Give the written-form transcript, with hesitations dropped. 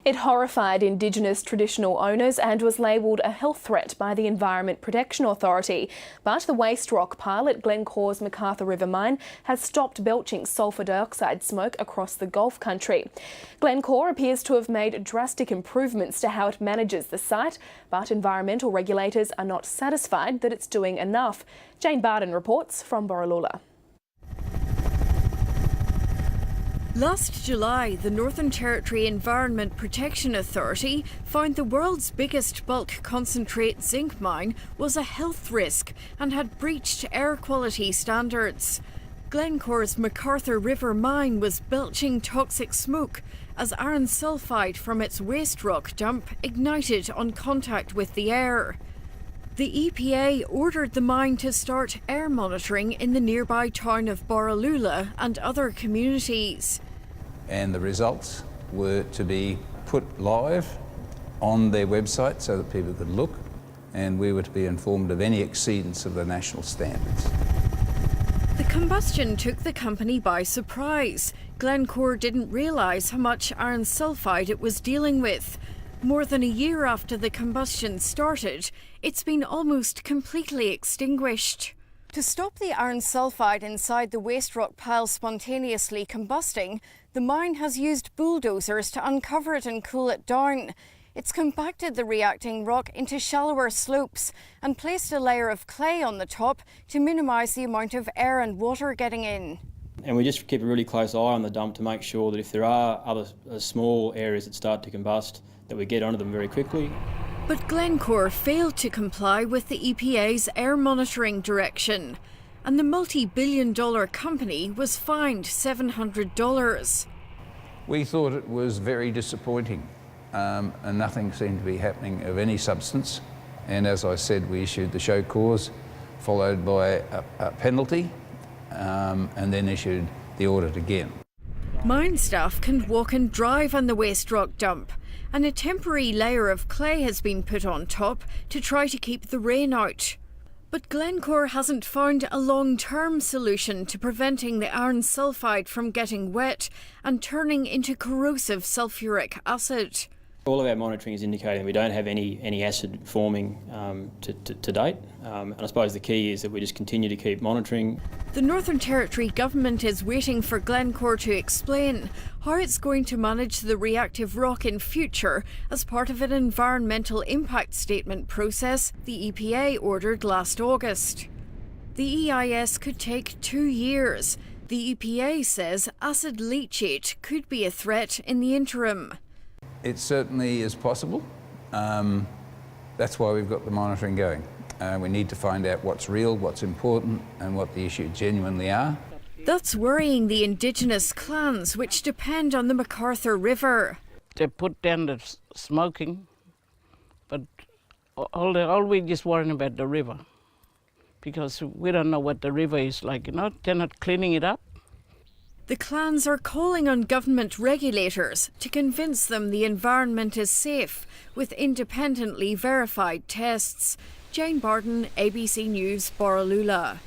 It horrified Indigenous traditional owners and was labelled a health threat by the Environment Protection Authority. But the waste rock pile at Glencore's McArthur River mine has stopped belching sulphur dioxide smoke across the Gulf country. Glencore appears to have made drastic improvements to how it manages the site, but environmental regulators are not satisfied that it's doing enough. Jane Barden reports from Borroloola. Last July, the Northern Territory Environment Protection Authority found the world's biggest bulk concentrate zinc mine was a health risk and had breached air quality standards. Glencore's McArthur River mine was belching toxic smoke as iron sulphide from its waste rock dump ignited on contact with the air. The EPA ordered the mine to start air monitoring in the nearby town of Borroloola and other communities. And the results were to be put live on their website so that people could look, and we were to be informed of any exceedance of the national standards. The combustion took the company by surprise. Glencore didn't realise how much iron sulphide it was dealing with. More than a year after the combustion started, it's been almost completely extinguished. To stop the iron sulphide inside the waste rock pile spontaneously combusting, the mine has used bulldozers to uncover it and cool it down. It's compacted the reacting rock into shallower slopes and placed a layer of clay on the top to minimise the amount of air and water getting in. And we just keep a really close eye on the dump to make sure that if there are other small areas that start to combust, that we get onto them very quickly. But Glencore failed to comply with the EPA's air monitoring direction, and the multi-billion-dollar company was fined $700. We thought it was very disappointing, and nothing seemed to be happening of any substance. And as I said, we issued the show cause, followed by a penalty, and then issued the audit again. Mine staff can walk and drive on the waste rock dump, and a temporary layer of clay has been put on top to try to keep the rain out. But Glencore hasn't found a long-term solution to preventing the iron sulphide from getting wet and turning into corrosive sulphuric acid. All of our monitoring is indicating we don't have any acid forming to date, and I suppose the key is that we just continue to keep monitoring. The Northern Territory government is waiting for Glencore to explain how it's going to manage the reactive rock in future as part of an environmental impact statement process the EPA ordered last August. The EIS could take 2 years. The EPA says acid leachate could be a threat in the interim. It certainly is possible. That's why we've got the monitoring going. We need to find out what's real, what's important, and what the issues genuinely are. That's worrying the Indigenous clans, which depend on the McArthur River. They put down the smoking, but all we just worrying about the river, because we don't know what the river is like. They're not cleaning it up. The clans are calling on government regulators to convince them the environment is safe with independently verified tests. Jane Barden, ABC News, Borroloola.